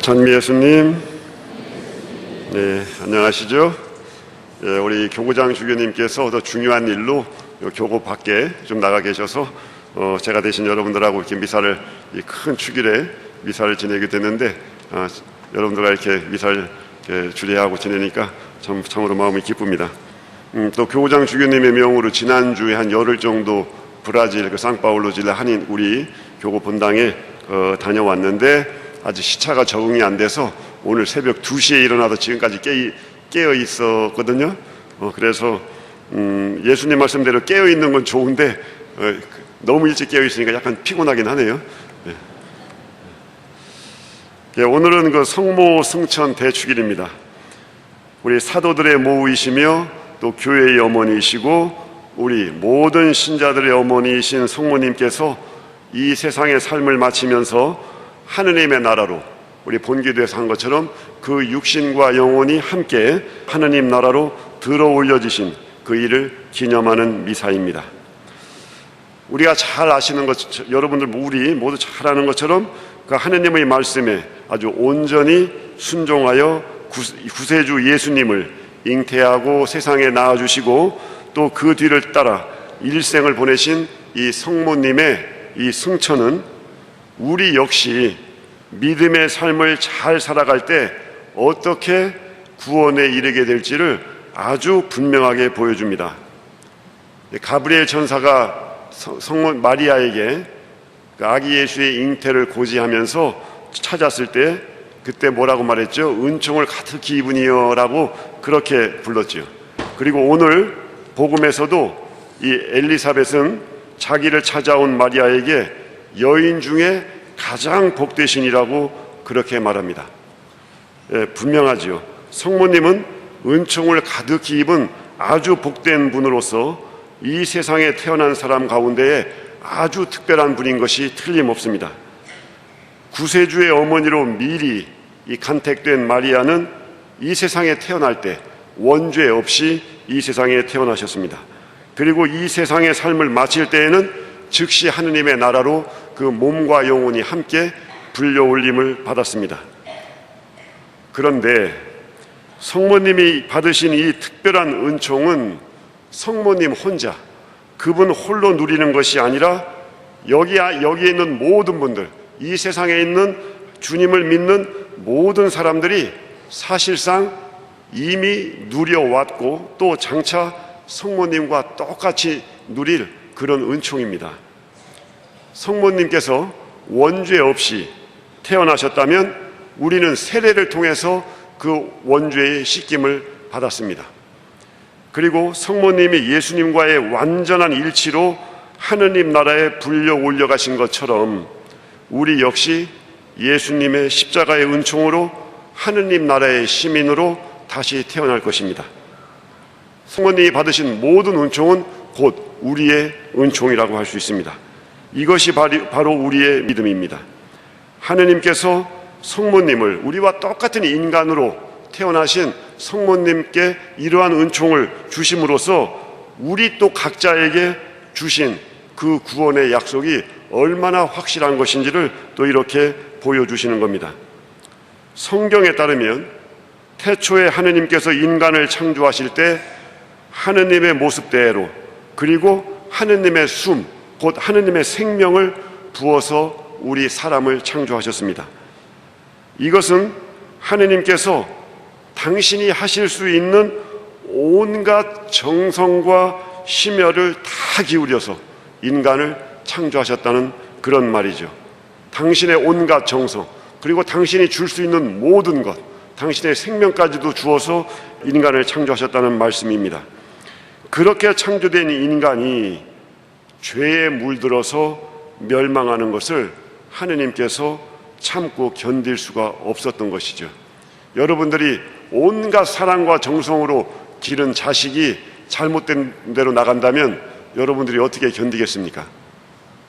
전미 예수님, 네, 안녕하시죠? 예, 우리 교구장 주교님께서 더 중요한 일로 교구 밖에 좀 나가 계셔서 제가 대신 여러분들하고 이렇게 미사를, 이 큰 축일에 미사를 지내게 됐는데, 여러분들과 이렇게 미사를 주례하고 지내니까 참으로 마음이 기쁩니다. 또 교구장 주교님의 명으로 지난주에 한 열흘 정도 브라질 상파울루 질라 한인 우리 교구 본당에 다녀왔는데, 아직 시차가 적응이 안 돼서 오늘 새벽 2시에 일어나서 지금까지 깨어 있었거든요. 그래서 예수님 말씀대로 깨어 있는 건 좋은데 너무 일찍 깨어 있으니까 약간 피곤하긴 하네요. 예, 오늘은 그 성모 승천 대축일입니다. 우리 사도들의 모우이시며 또 교회의 어머니이시고 우리 모든 신자들의 어머니이신 성모님께서 이 세상의 삶을 마치면서 하느님의 나라로, 우리 본기도에서 한 것처럼 그 육신과 영혼이 함께 하느님 나라로 들어 올려지신 그 일을 기념하는 미사입니다. 우리가 잘 아시는 것, 여러분들 우리 모두 잘 아는 것처럼 그 하느님의 말씀에 아주 온전히 순종하여 구세주 예수님을 잉태하고 세상에 낳아주시고 또 그 뒤를 따라 일생을 보내신 이 성모님의 이 승천은 우리 역시 믿음의 삶을 잘 살아갈 때 어떻게 구원에 이르게 될지를 아주 분명하게 보여줍니다. 가브리엘 천사가 성모 마리아에게 아기 예수의 잉태를 고지하면서 찾았을 때 그때 뭐라고 말했죠? 은총을 가득히 입으니여 라고 그렇게 불렀죠. 그리고 오늘 복음에서도 이 엘리사벳은 자기를 찾아온 마리아에게 여인 중에 가장 복되신이라고 그렇게 말합니다. 예, 분명하지요. 성모님은 은총을 가득히 입은 아주 복된 분으로서 이 세상에 태어난 사람 가운데에 아주 특별한 분인 것이 틀림없습니다. 구세주의 어머니로 미리 이 간택된 마리아는 이 세상에 태어날 때 원죄 없이 이 세상에 태어나셨습니다. 그리고 이 세상의 삶을 마칠 때에는 즉시 하느님의 나라로 그 몸과 영혼이 함께 불려올림을 받았습니다. 그런데 성모님이 받으신 이 특별한 은총은 성모님 혼자, 그분 홀로 누리는 것이 아니라 여기에 있는 모든 분들, 이 세상에 있는 주님을 믿는 모든 사람들이 사실상 이미 누려왔고 또 장차 성모님과 똑같이 누릴 그런 은총입니다. 성모님께서 원죄 없이 태어나셨다면 우리는 세례를 통해서 그 원죄의 씻김을 받았습니다. 그리고 성모님이 예수님과의 완전한 일치로 하느님 나라에 불려 올려가신 것처럼 우리 역시 예수님의 십자가의 은총으로 하느님 나라의 시민으로 다시 태어날 것입니다. 성모님이 받으신 모든 은총은 곧 우리의 은총이라고 할 수 있습니다. 이것이 바로 우리의 믿음입니다. 하느님께서 성모님을 우리와 똑같은 인간으로 태어나신 성모님께 이러한 은총을 주심으로써 우리 또 각자에게 주신 그 구원의 약속이 얼마나 확실한 것인지를 또 이렇게 보여주시는 겁니다. 성경에 따르면 태초에 하느님께서 인간을 창조하실 때 하느님의 모습대로 그리고 하느님의 숨, 곧 하느님의 생명을 부어서 우리 사람을 창조하셨습니다. 이것은 하느님께서 당신이 하실 수 있는 온갖 정성과 심혈을 다 기울여서 인간을 창조하셨다는 그런 말이죠. 당신의 온갖 정성, 그리고 당신이 줄 수 있는 모든 것, 당신의 생명까지도 주어서 인간을 창조하셨다는 말씀입니다. 그렇게 창조된 인간이 죄에 물들어서 멸망하는 것을 하느님께서 참고 견딜 수가 없었던 것이죠. 여러분들이 온갖 사랑과 정성으로 기른 자식이 잘못된 대로 나간다면 여러분들이 어떻게 견디겠습니까?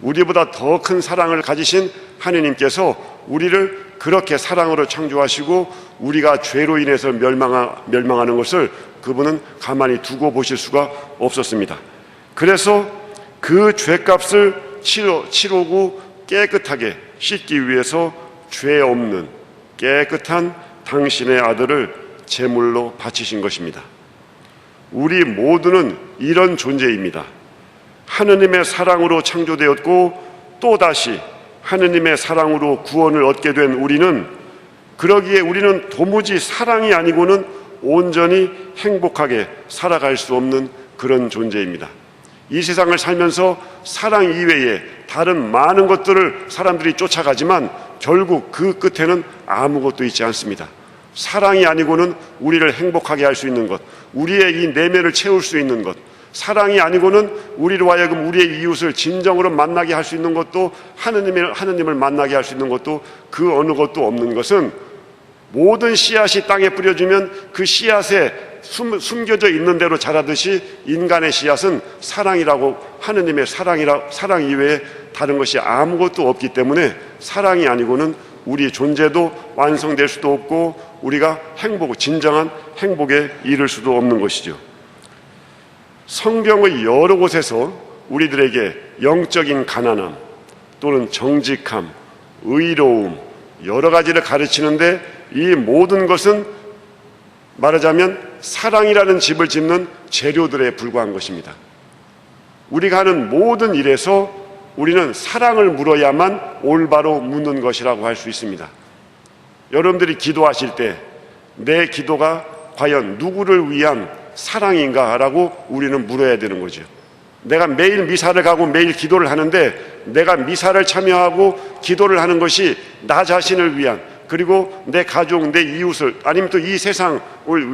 우리보다 더 큰 사랑을 가지신 하느님께서 우리를 그렇게 사랑으로 창조하시고 우리가 죄로 인해서 멸망하는 것을 그분은 가만히 두고 보실 수가 없었습니다. 그래서 그 죄값을 치르고 깨끗하게 씻기 위해서 죄 없는 깨끗한 당신의 아들을 제물로 바치신 것입니다. 우리 모두는 이런 존재입니다. 하느님의 사랑으로 창조되었고 또다시 하느님의 사랑으로 구원을 얻게 된 우리는, 그러기에 우리는 도무지 사랑이 아니고는 온전히 행복하게 살아갈 수 없는 그런 존재입니다. 이 세상을 살면서 사랑 이외에 다른 많은 것들을 사람들이 쫓아가지만 결국 그 끝에는 아무것도 있지 않습니다. 사랑이 아니고는 우리를 행복하게 할 수 있는 것, 우리의 이 내면을 채울 수 있는 것, 사랑이 아니고는 우리로 하여금 우리의 이웃을 진정으로 만나게 할 수 있는 것도, 하느님을 만나게 할 수 있는 것도, 그 어느 것도 없는 것은, 모든 씨앗이 땅에 뿌려지면 그 씨앗에 숨겨져 있는 대로 자라듯이 인간의 씨앗은 사랑이라고, 하느님의 사랑 이외에 다른 것이 아무것도 없기 때문에 사랑이 아니고는 우리 존재도 완성될 수도 없고 우리가 진정한 행복에 이를 수도 없는 것이죠. 성경의 여러 곳에서 우리들에게 영적인 가난함 또는 정직함, 의로움, 여러 가지를 가르치는데, 이 모든 것은 말하자면 사랑이라는 집을 짓는 재료들에 불과한 것입니다. 우리가 하는 모든 일에서 우리는 사랑을 물어야만 올바로 묻는 것이라고 할 수 있습니다. 여러분들이 기도하실 때 내 기도가 과연 누구를 위한 사랑인가 라고 우리는 물어야 되는 거죠. 내가 매일 미사를 가고 매일 기도를 하는데, 내가 미사를 참여하고 기도를 하는 것이 나 자신을 위한, 그리고 내 가족, 내 이웃을, 아니면 또 이 세상을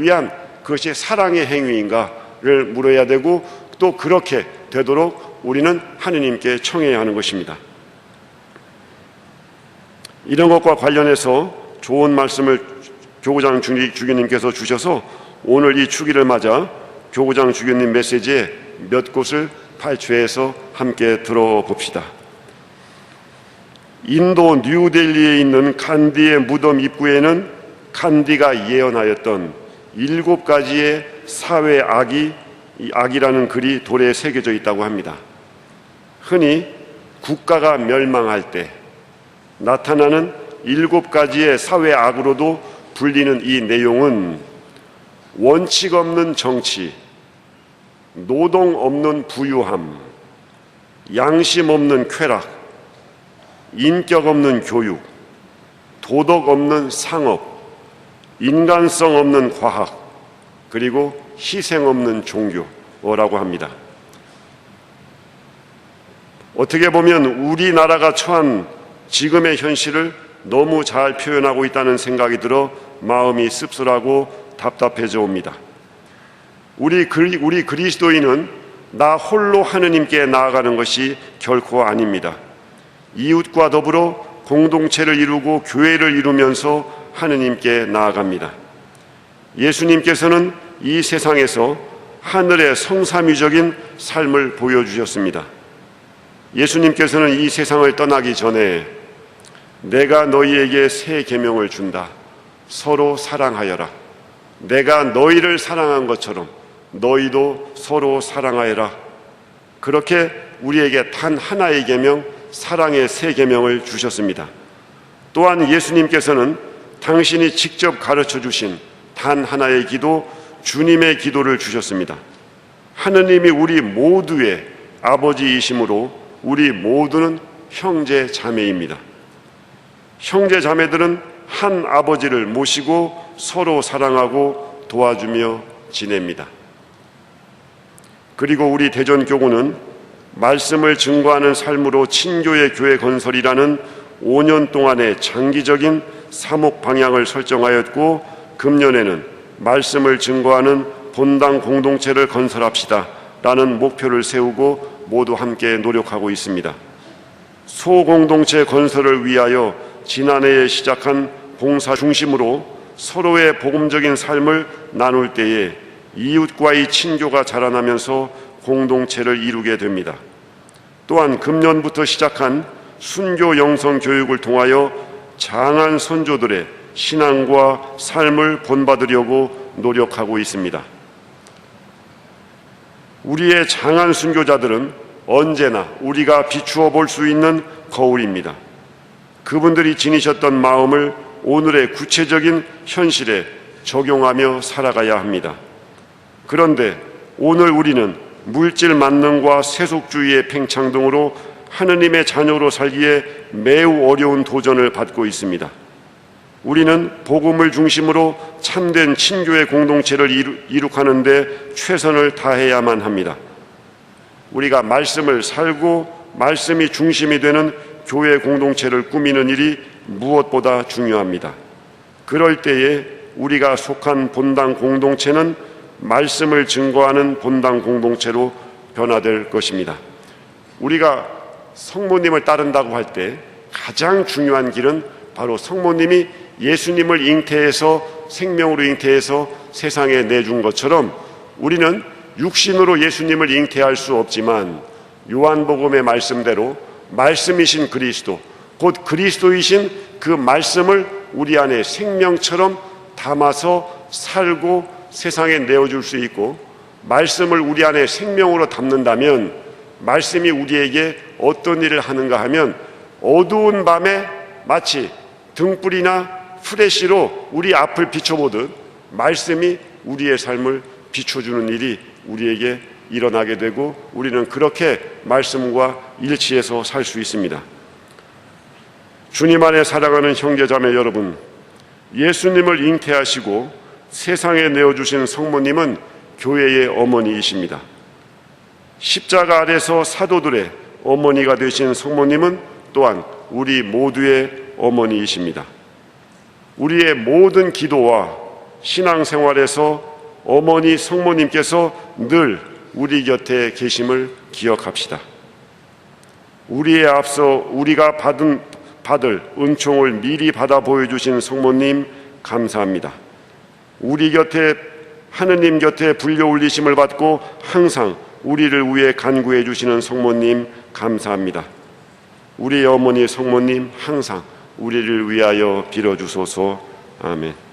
위한 그것이 사랑의 행위인가를 물어야 되고, 또 그렇게 되도록 우리는 하느님께 청해야 하는 것입니다. 이런 것과 관련해서 좋은 말씀을 교구장 주교님께서 주셔서 오늘 이 주기를 맞아 교구장 주교님 메시지에 몇 곳을 발췌해서 함께 들어봅시다. 인도 뉴델리에 있는 간디의 무덤 입구에는 간디가 예언하였던 7가지의 사회 악이라는 글이 돌에 새겨져 있다고 합니다. 흔히 국가가 멸망할 때 나타나는 7가지의 사회 악으로도 불리는 이 내용은 원칙 없는 정치, 노동 없는 부유함, 양심 없는 쾌락, 인격 없는 교육, 도덕 없는 상업, 인간성 없는 과학, 그리고 희생 없는 종교라고 합니다. 어떻게 보면 우리나라가 처한 지금의 현실을 너무 잘 표현하고 있다는 생각이 들어 마음이 씁쓸하고 답답해져 옵니다. 우리 그리스도인은 나 홀로 하느님께 나아가는 것이 결코 아닙니다. 이웃과 더불어 공동체를 이루고 교회를 이루면서 하느님께 나아갑니다. 예수님께서는 이 세상에서 하늘의 성삼위적인 삶을 보여주셨습니다. 예수님께서는 이 세상을 떠나기 전에 내가 너희에게 새 계명을 준다. 서로 사랑하여라. 내가 너희를 사랑한 것처럼 너희도 서로 사랑하여라. 그렇게 우리에게 단 하나의 계명, 사랑의 새 계명을 주셨습니다. 또한 예수님께서는 당신이 직접 가르쳐 주신 단 하나의 기도, 주님의 기도를 주셨습니다. 하느님이 우리 모두의 아버지이시므로 우리 모두는 형제 자매입니다. 형제 자매들은 한 아버지를 모시고 서로 사랑하고 도와주며 지냅니다. 그리고 우리 대전교구는 말씀을 증거하는 삶으로 친교의 교회 건설이라는 5년 동안의 장기적인 사목 방향을 설정하였고, 금년에는 말씀을 증거하는 본당 공동체를 건설합시다 라는 목표를 세우고 모두 함께 노력하고 있습니다. 소공동체 건설을 위하여 지난해에 시작한 봉사 중심으로 서로의 복음적인 삶을 나눌 때에 이웃과의 친교가 자라나면서 공동체를 이루게 됩니다. 또한 금년부터 시작한 순교 영성 교육을 통하여 장한 선조들의 신앙과 삶을 본받으려고 노력하고 있습니다. 우리의 장한 순교자들은 언제나 우리가 비추어 볼 수 있는 거울입니다. 그분들이 지니셨던 마음을 오늘의 구체적인 현실에 적용하며 살아가야 합니다. 그런데 오늘 우리는 물질 만능과 세속주의의 팽창 등으로 하느님의 자녀로 살기에 매우 어려운 도전을 받고 있습니다. 우리는 복음을 중심으로 참된 친교의 공동체를 이룩하는 데 최선을 다해야만 합니다. 우리가 말씀을 살고 말씀이 중심이 되는 교회 공동체를 꾸미는 일이 무엇보다 중요합니다. 그럴 때에 우리가 속한 본당 공동체는 말씀을 증거하는 본당 공동체로 변화될 것입니다. 우리가 성모님을 따른다고 할 때 가장 중요한 길은 바로 성모님이 예수님을 잉태해서 생명으로 잉태해서 세상에 내준 것처럼 우리는 육신으로 예수님을 잉태할 수 없지만 요한복음의 말씀대로 말씀이신 그리스도, 곧 그리스도이신 그 말씀을 우리 안에 생명처럼 담아서 살고 세상에 내어줄 수 있고, 말씀을 우리 안에 생명으로 담는다면 말씀이 우리에게 어떤 일을 하는가 하면 어두운 밤에 마치 등불이나 프레시로 우리 앞을 비춰보듯 말씀이 우리의 삶을 비춰주는 일이 우리에게 일어나게 되고 우리는 그렇게 말씀과 일치해서 살 수 있습니다. 주님 안에 살아가는 형제자매 여러분, 예수님을 잉태하시고 세상에 내어주신 성모님은 교회의 어머니이십니다. 십자가 아래서 사도들의 어머니가 되신 성모님은 또한 우리 모두의 어머니이십니다. 우리의 모든 기도와 신앙생활에서 어머니 성모님께서 늘 우리 곁에 계심을 기억합시다. 우리에 앞서 우리가 받을 은총을 미리 받아 보여주신 성모님 감사합니다. 우리 곁에 하느님 곁에 불려 올리심을 받고 항상 우리를 위해 간구해 주시는 성모님 감사합니다. 우리 어머니 성모님 항상 우리를 위하여 빌어주소서. 아멘.